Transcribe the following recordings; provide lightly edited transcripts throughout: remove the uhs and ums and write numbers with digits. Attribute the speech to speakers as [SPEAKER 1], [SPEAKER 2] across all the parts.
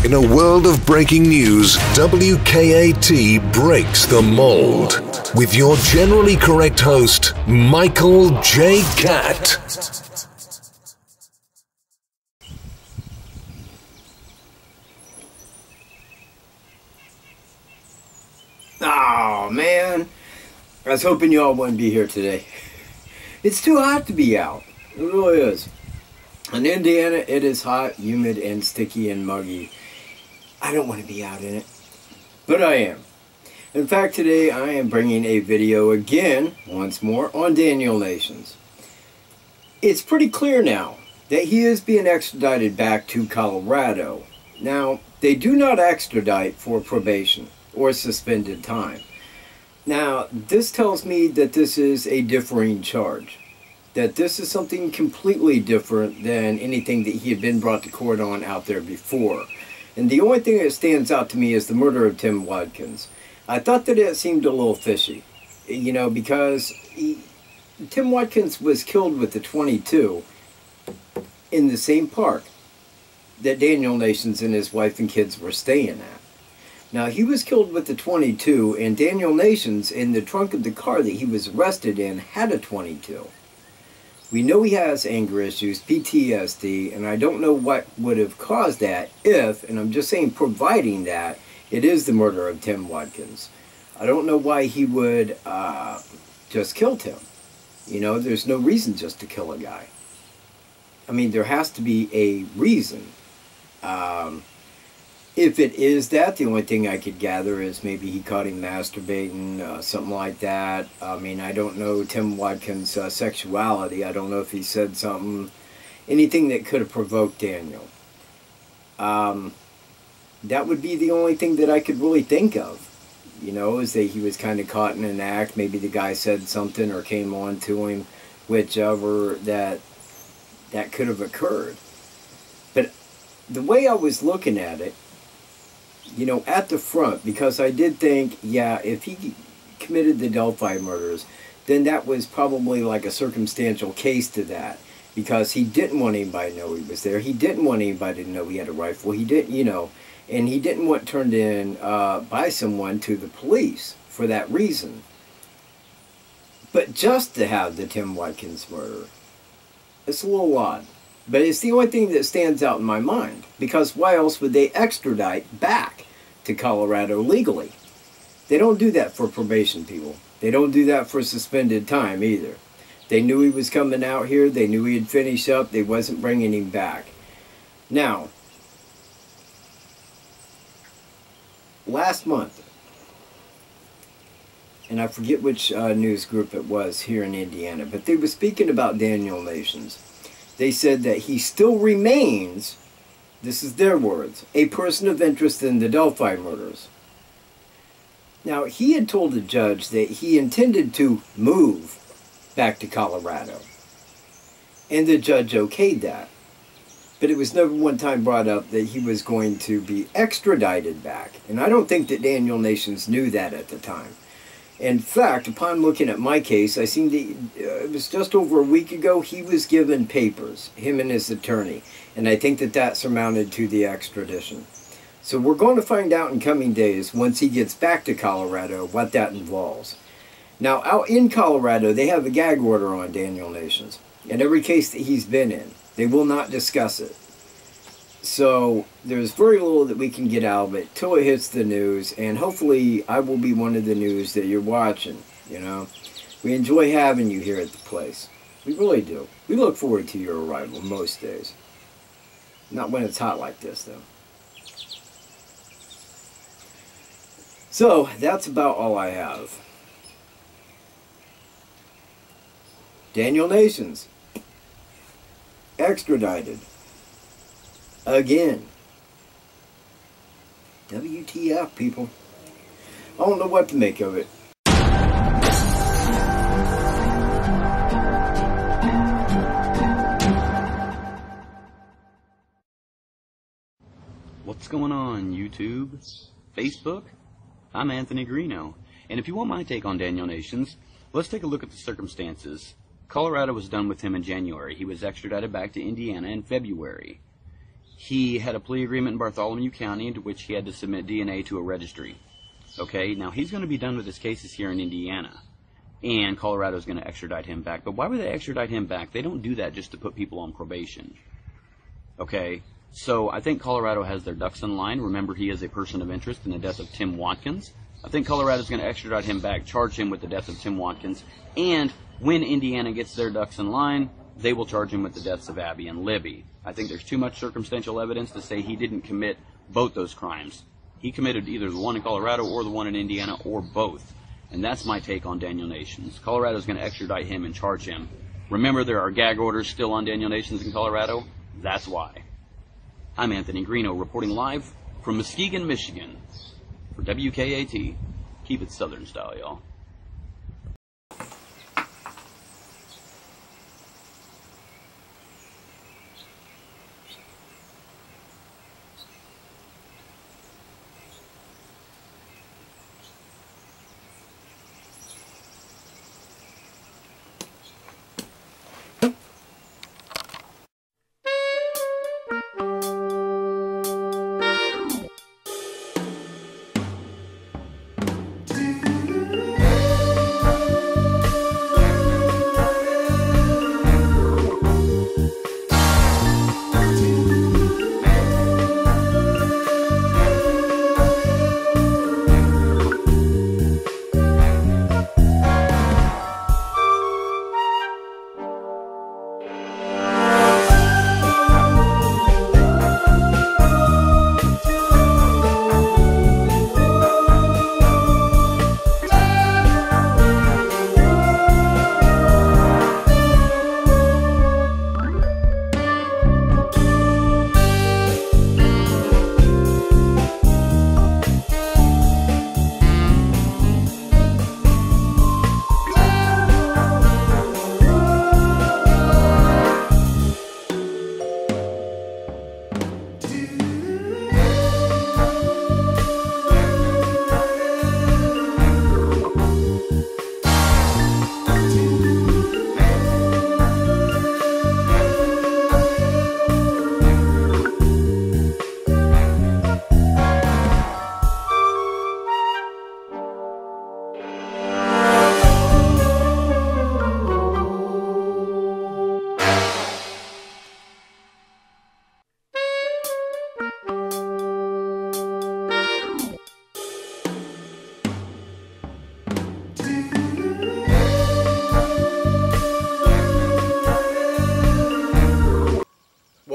[SPEAKER 1] In a world of breaking news, WKAT breaks the mold. With your generally correct host, Michael J. Catt.
[SPEAKER 2] Oh, man. I was hoping y'all wouldn't be here today. It's too hot to be out. It really is. In Indiana, it is hot, humid, and sticky and muggy. I don't want to be out in it, but I am. In fact, today I am bringing a video again, once more, on Daniel Nations. It's pretty clear now that he is being extradited back to Colorado. Now, they do not extradite for probation or suspended time. Now, this tells me that this is a differing charge. That this is something completely different than anything that he had been brought to court on out there before. And the only thing that stands out to me is the murder of Tim Watkins. I thought that it seemed a little fishy, you know, because Tim Watkins was killed with the .22 in the same park that Daniel Nations and his wife and kids were staying at. Now, he was killed with the .22, and Daniel Nations, in the trunk of the car that he was arrested in, had a .22. We know he has anger issues, PTSD, and I don't know what would have caused that if, and I'm just saying providing that, it is the murder of Tim Watkins. I don't know why he would just kill Tim. You know, there's no reason just to kill a guy. I mean, there has to be a reason. If it is that, the only thing I could gather is maybe he caught him masturbating, something like that. I mean, I don't know Tim Watkins' sexuality. I don't know if he said something, anything that could have provoked Daniel. That would be the only thing that I could really think of. You know, is that he was kind of caught in an act. Maybe the guy said something or came on to him, whichever that could have occurred. But the way I was looking at it, you know, at the front, because I did think, yeah, if he committed the Delphi murders, then that was probably like a circumstantial case to that, because he didn't want anybody to know he was there. He didn't want anybody to know he had a rifle. He didn't, you know, and he didn't want turned in by someone to the police for that reason. But just to have the Tim Watkins murder, it's a little odd. But it's the only thing that stands out in my mind, because why else would they extradite back to Colorado legally? They don't do that for probation people. They don't do that for suspended time either. They knew he was coming out here. They knew he had finished up. They wasn't bringing him back. Now, last month, and I forget which news group it was here in Indiana, but they were speaking about Daniel Nations. They said that he still remains, this is their words, a person of interest in the Delphi murders. Now, he had told the judge that he intended to move back to Colorado. And the judge okayed that. But it was never one time brought up that he was going to be extradited back. And I don't think that Daniel Nations knew that at the time. In fact, upon looking at my case, I seen it was just over a week ago, he was given papers, him and his attorney. And I think that that surmounted to the extradition. So we're going to find out in coming days, once he gets back to Colorado, what that involves. Now, out in Colorado, they have a gag order on Daniel Nations. In every case that he's been in, they will not discuss it. So there's very little that we can get out of it till it hits the news, and hopefully I will be one of the news that you're watching, you know. We enjoy having you here at the place. We really do. We look forward to your arrival most days. Not when it's hot like this, though. So, that's about all I have. Daniel Nations. Extradited. Again. WTF, people. I don't know what to make of it.
[SPEAKER 3] What's going on, YouTube? Facebook? I'm Anthony Greeno, and if you want my take on Daniel Nations, let's take a look at the circumstances. Colorado was done with him in January. He was extradited back to Indiana in February. he had a plea agreement in Bartholomew County to which he had to submit DNA to a registry. Okay, now he's going to be done with his cases here in Indiana, and Colorado's going to extradite him back. But why would they extradite him back? They don't do that just to put people on probation. Okay, so I think Colorado has their ducks in line. Remember, he is a person of interest in the death of Tim Watkins. I think Colorado's going to extradite him back, charge him with the death of Tim Watkins, and when Indiana gets their ducks in line, they will charge him with the deaths of Abby and Libby. I think there's too much circumstantial evidence to say he didn't commit both those crimes. He committed either the one in Colorado or the one in Indiana, or both. And that's my take on Daniel Nations. Colorado's going to extradite him and charge him. Remember, there are gag orders still on Daniel Nations in Colorado? That's why. I'm Anthony Greeno, reporting live from Muskegon, Michigan for WKAT. Keep it Southern style, y'all.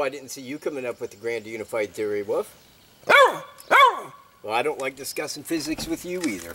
[SPEAKER 2] Well, I didn't see you coming up with the grand unified theory, Wolf. Well, I don't like discussing physics with you either.